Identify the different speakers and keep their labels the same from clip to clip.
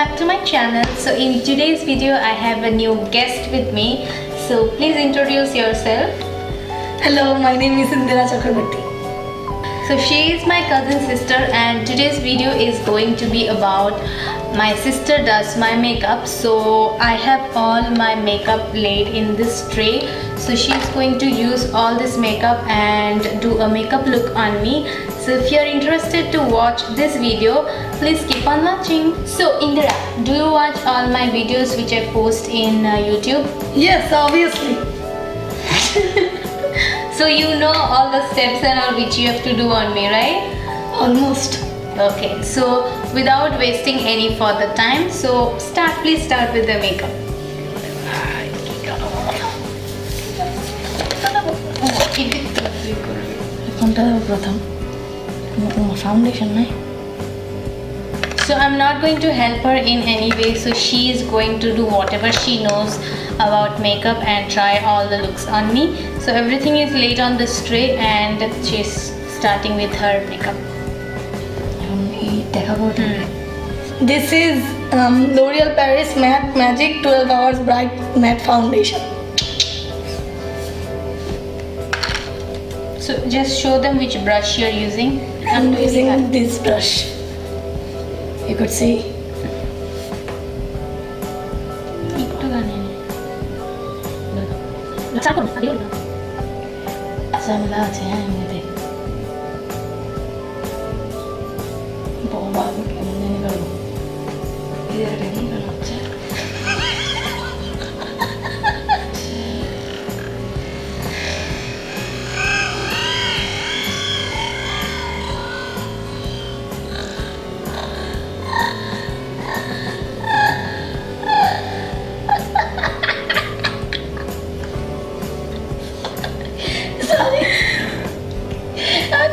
Speaker 1: back to my channel. So in today's video I have a new guest with me. So please introduce yourself.
Speaker 2: Hello, my name is Snigdha Chakraborty.
Speaker 1: So she is my cousin sister and today's video is going to be about my sister does my makeup. So I have all my makeup laid in this tray. So she's going to use all this makeup and do a makeup look on me. So if you're interested to watch this video, please keep on watching. So Indira, do you watch all my videos which I post in YouTube?
Speaker 2: Yes, obviously.
Speaker 1: So you know all the steps and all which you have to do on me, right?
Speaker 2: Almost.
Speaker 1: Okay, so without wasting any further time, so please start with the makeup.
Speaker 2: Foundation.
Speaker 1: So I'm not going to help her in any way, so she is going to do whatever she knows about makeup and try all the looks on me. So everything is laid on this tray and she's starting with her makeup.
Speaker 2: This is L'Oreal Paris Matte Magic 12 Hours Bright Matte Foundation.
Speaker 1: So just show them which brush you're using.
Speaker 2: I'm using this brush. You could see.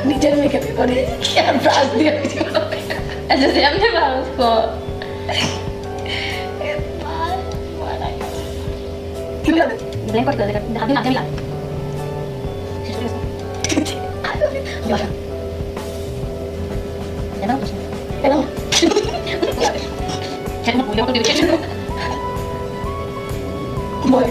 Speaker 2: नीचे makeup करे क्या ब्राश दिया
Speaker 1: अच्छा से हमने बाल उसको blend कर देगा हाथ में मिला है ना चलो मुझे तो दिखे
Speaker 2: boy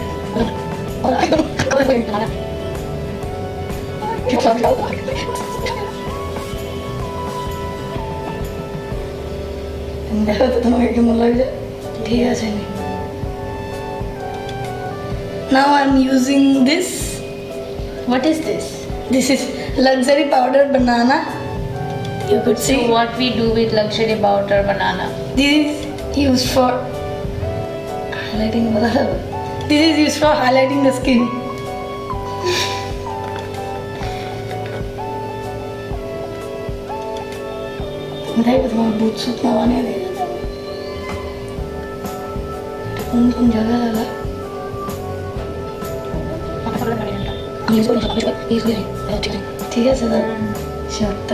Speaker 2: Now I'm using this.
Speaker 1: What is this?
Speaker 2: This is luxury powder banana. You could see.
Speaker 1: So what we do with luxury powder banana?
Speaker 2: This is used for highlighting. This is used for highlighting the skin. बूथ सूट नवाने देगा कौन जगह लगा ठीक है sir शांत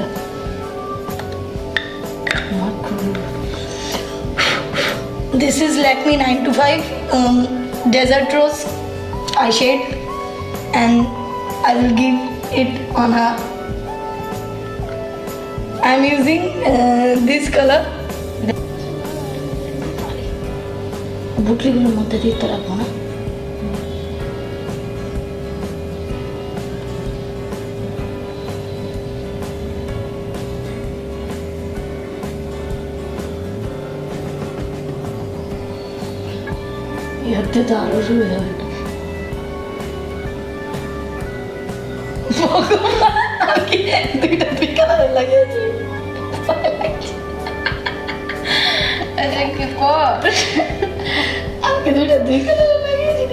Speaker 2: This is Lakme 925 Desert Rose eye shade and I will give it on her. I'm using this color. বুটলিগুলোর মধ্যে দিয়ে তো রাখবো না এতে তো আরো সুবিধা হবে দুইটা দুই কালার লাগিয়েছি
Speaker 1: কি কর
Speaker 2: আমাকে দুইটা দুই কালার লাগিয়েছি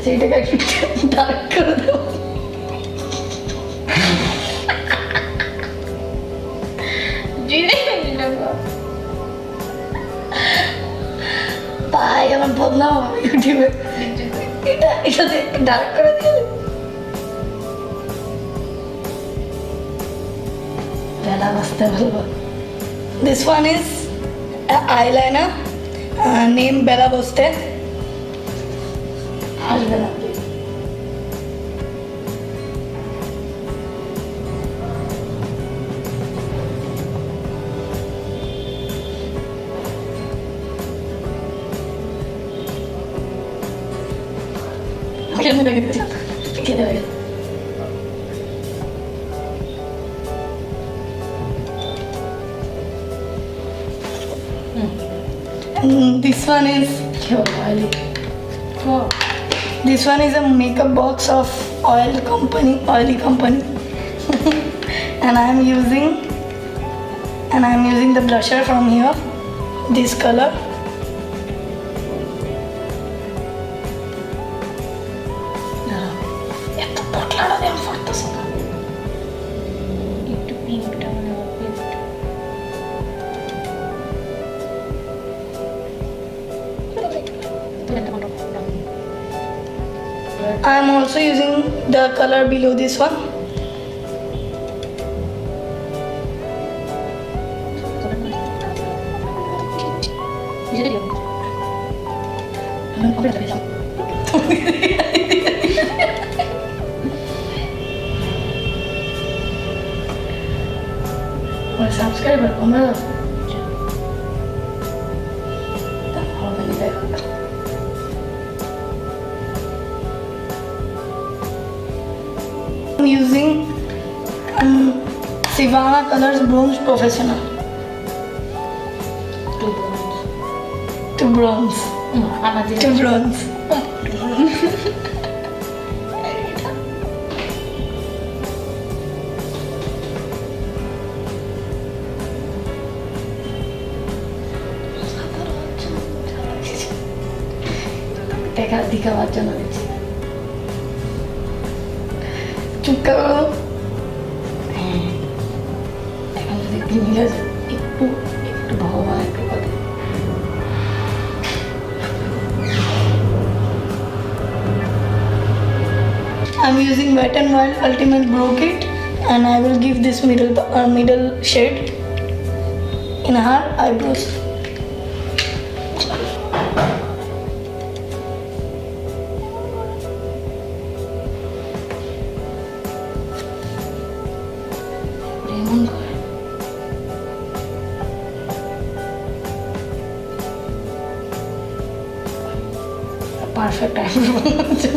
Speaker 2: সেইটাকে একটু ডার্ক করে দেবো পাই আমার বদনাম ইউটিউবে এটাতে ডার্ক করে দিয়ে বেলা বাঁচতে বলবো This one is an eyeliner named Bella Boste. And this one is
Speaker 1: Oh.
Speaker 2: this one is a makeup box of oily company, and I am using the blusher from here, this color.
Speaker 1: It to pink down a bit.
Speaker 2: I am also using the color below this one. Or subscriber, I'm using Sivana Colors Bronze Professional to bronze. To bronze. दिखावा चलो चुप करो I'm using Wet n Wild Ultimate Brow Kit, and I will give this middle shade in her eyebrows. Perfect eyebrow.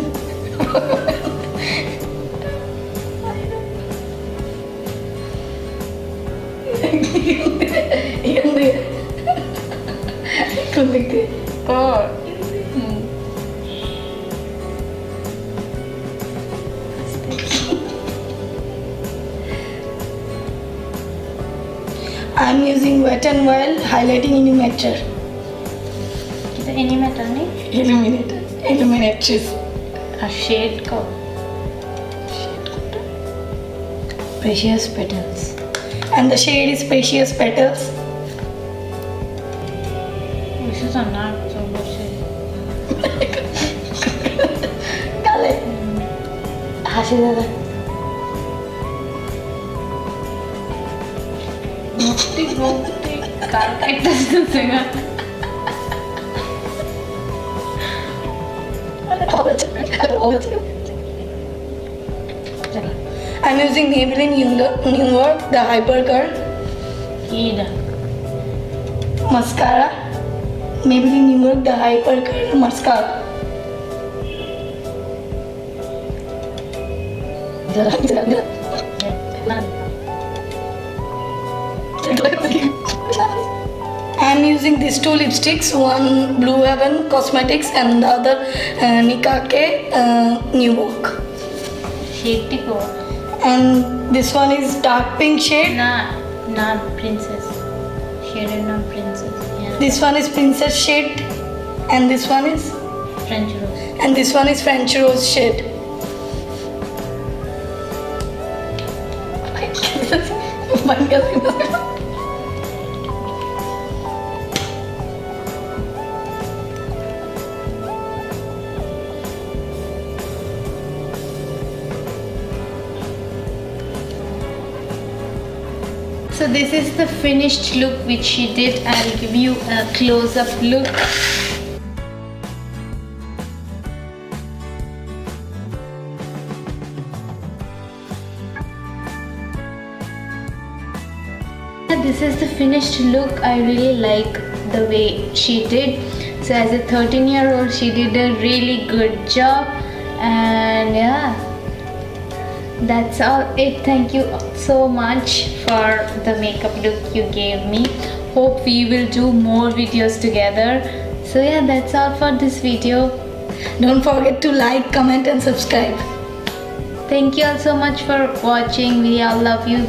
Speaker 2: I'm using Wet n Wild Highlighting Illuminator. Illuminatrix.
Speaker 1: A shade को.
Speaker 2: Precious Petals. And the shade is Precious Petals.
Speaker 1: This is not so good shade.
Speaker 2: Kale. Hashi dada.
Speaker 1: Mukti. Carpet doesn't sing.
Speaker 2: I'm using Maybelline New York, the Hyper Curl Mascara. Maybelline New York, the Hyper Curl Mascara. I'm using these two lipsticks, one Blue Heaven Cosmetics and the other Nikake New York.
Speaker 1: Shade को.
Speaker 2: And this one is dark pink shade.
Speaker 1: Not princess. Shaded not princess. Yeah.
Speaker 2: This one is princess shade, and this one is
Speaker 1: French rose.
Speaker 2: and this one is French rose shade.
Speaker 1: So this is the finished look which she did. I'll give you a close-up look. This is the finished look. I really like the way she did. So as a 13-year-old, she did a really good job. And yeah, that's all it. Thank you so much for the makeup look you gave me. Hope we will do more videos together. So yeah, that's all for this video.
Speaker 2: Don't forget to like, comment and subscribe.
Speaker 1: Thank you all so much for watching. We all love you.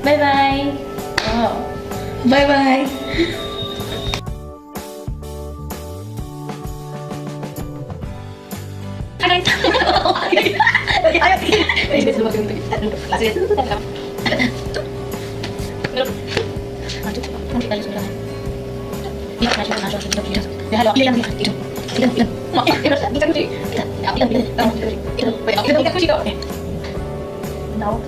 Speaker 1: Bye bye. Oh.
Speaker 2: Bye bye.
Speaker 1: No.